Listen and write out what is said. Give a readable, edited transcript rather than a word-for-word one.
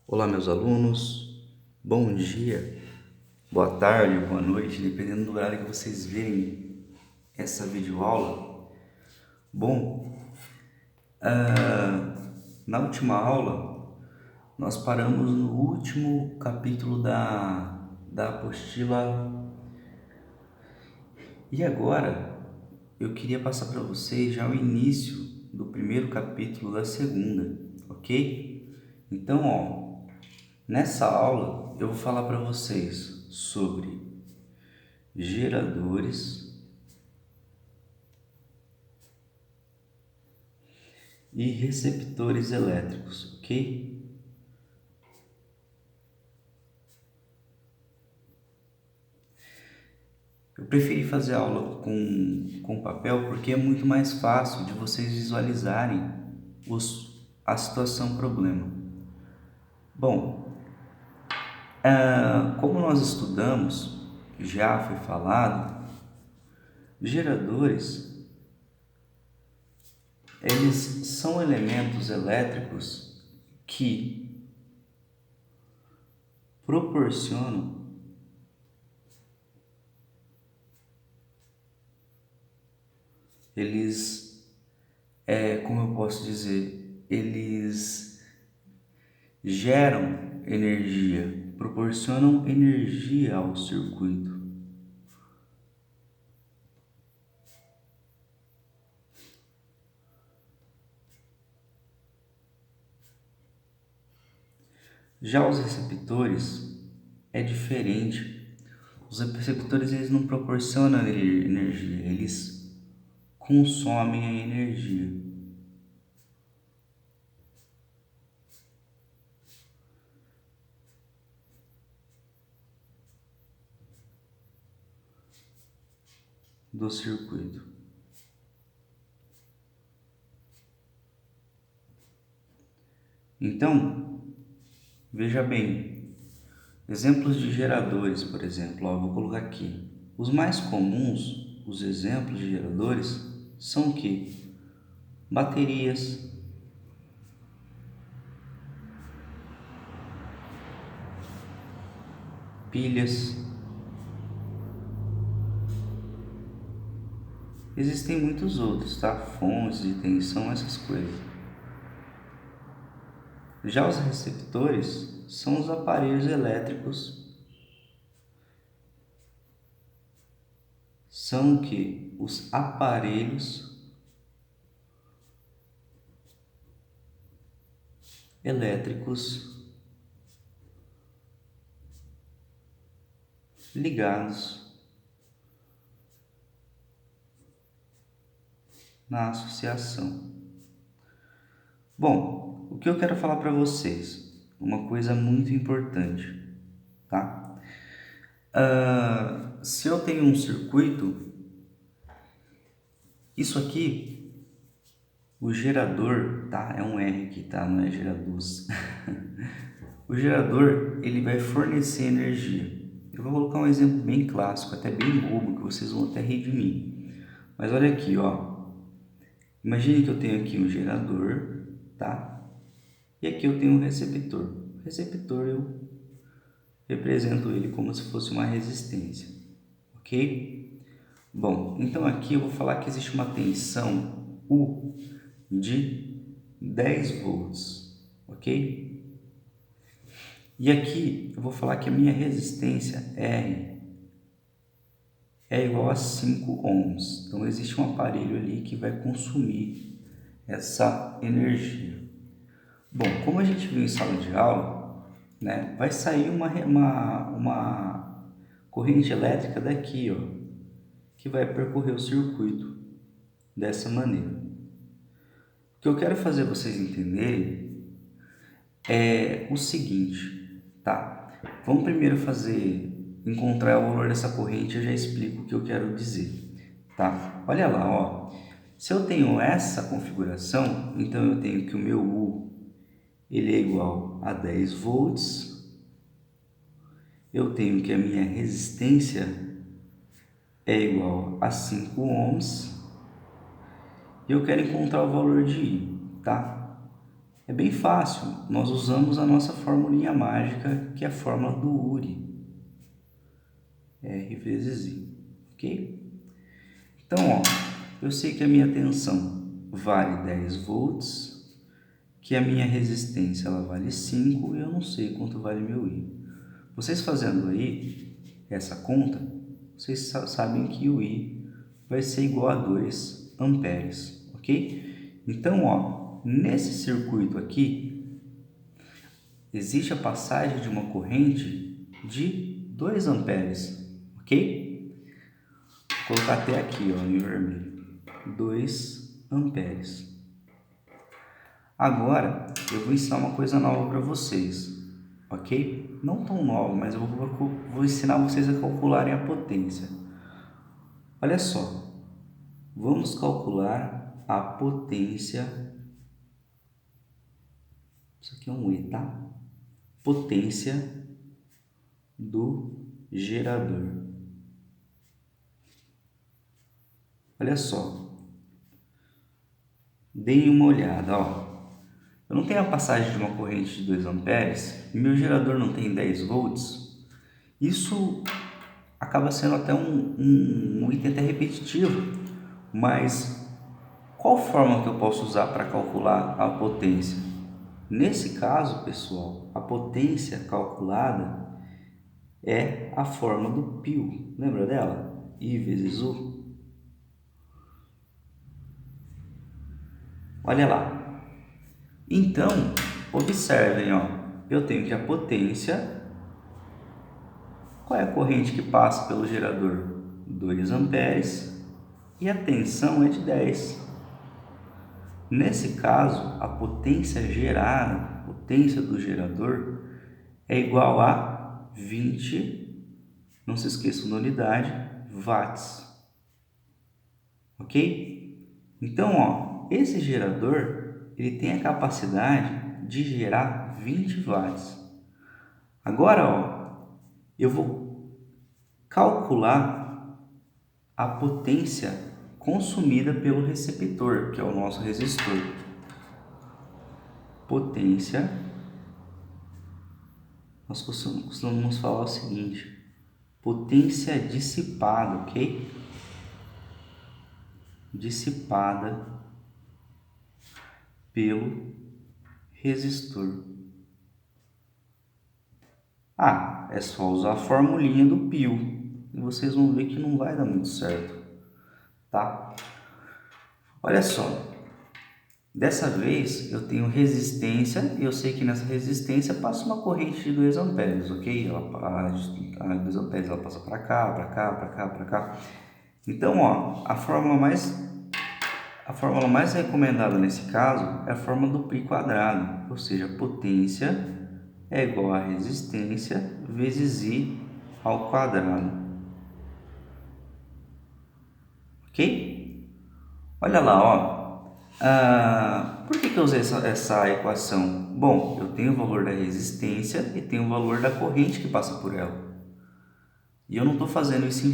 Olá, meus alunos, bom dia, boa tarde, boa noite, dependendo do horário que vocês verem essa videoaula. Bom, na última aula, nós paramos no último capítulo da apostila e agora eu queria passar para vocês já o início do primeiro capítulo da segunda, ok? Então, nessa aula eu vou falar para vocês sobre geradores e receptores elétricos, ok? Eu preferi fazer aula com papel porque é muito mais fácil de vocês visualizarem a situação problema. Bom, como nós estudamos, já foi falado, geradores eles são elementos elétricos que proporcionam como eu posso dizer, eles geram energia, proporcionam energia ao circuito. Já os receptores é diferente. Os receptores eles não proporcionam energia, eles consomem a energia. Do circuito. Então, veja bem, exemplos de geradores, por exemplo, vou colocar aqui. Os mais comuns, os exemplos de geradores, são o que? Baterias, pilhas. Existem muitos outros, tá? Fontes de tensão, essas coisas. Já os receptores são os aparelhos elétricos, são o que? Os aparelhos elétricos ligados na associação. Bom, o que eu quero falar para vocês? Uma coisa muito importante, tá? Se eu tenho um circuito, isso aqui, o gerador, tá? É um R aqui, tá? Não é geradores. O gerador, ele vai fornecer energia. Eu vou colocar um exemplo bem clássico, até bem bobo, que vocês vão até rir de mim. Mas olha aqui, Imagine que eu tenho aqui um gerador, tá? E aqui eu tenho um receptor. O receptor eu represento ele como se fosse uma resistência, ok? Bom, então aqui eu vou falar que existe uma tensão U de 10 volts, ok? E aqui eu vou falar que a minha resistência R é igual a 5 ohms. Então existe um aparelho ali que vai consumir essa energia. Bom, como a gente viu em sala de aula, né, vai sair uma corrente elétrica daqui, que vai percorrer o circuito dessa maneira. O que eu quero fazer vocês entenderem é o seguinte, tá? Vamos primeiro encontrar o valor dessa corrente, eu já explico o que eu quero dizer, tá? Olha lá, se eu tenho essa configuração, então eu tenho que o meu U ele é igual a 10 volts, eu tenho que a minha resistência é igual a 5 ohms e eu quero encontrar o valor de I, tá? É bem fácil, nós usamos a nossa formulinha mágica, que é a fórmula do Uri. R vezes I, ok? Então, ó, eu sei que a minha tensão vale 10 volts, que a minha resistência ela vale 5 e eu não sei quanto vale meu I. Vocês fazendo aí essa conta, vocês sabem que o I vai ser igual a 2 amperes, ok? Então, ó, nesse circuito aqui, existe a passagem de uma corrente de 2 amperes, ok? Vou colocar até aqui, ó, em vermelho, 2 amperes. Agora, eu vou ensinar uma coisa nova para vocês, ok? Não tão nova, mas eu vou ensinar vocês a calcularem a potência. Olha só, vamos calcular a potência, isso aqui é um E, tá? Potência do gerador. Olha só, deem uma olhada, ó. Eu não tenho a passagem de uma corrente de 2 amperes e meu gerador não tem 10 volts. Isso acaba sendo até um item até repetitivo, mas qual forma que eu posso usar para calcular a potência? Nesse caso, pessoal, a potência calculada é a forma do π. Lembra dela? I vezes U. Olha lá. Então, observem, ó, eu tenho que a potência, qual é a corrente que passa pelo gerador? 2 amperes e a tensão é de 10. Nesse caso, a potência gerada, a potência do gerador, é igual a 20, não se esqueçam da unidade, watts. Ok? Então, ó, esse gerador ele tem a capacidade de gerar 20 watts. Agora, ó, eu vou calcular a potência consumida pelo receptor, que é o nosso resistor. Potência, nós costumamos falar o seguinte, potência dissipada, ok? Dissipada pelo resistor. Ah, é só usar a formulinha do π e vocês vão ver que não vai dar muito certo, tá? Olha só, dessa vez eu tenho resistência e eu sei que nessa resistência passa uma corrente de 2 amperes, ok? A 2 amperes ela passa para cá, para cá, para cá, para cá. Então, ó, a fórmula mais recomendada nesse caso é a fórmula do π quadrado, ou seja, a potência é igual a resistência vezes I ao quadrado. Ok? Olha lá, ó. Por que eu usei essa equação? Bom, eu tenho o valor da resistência e tenho o valor da corrente que passa por ela. E eu não estou fazendo isso em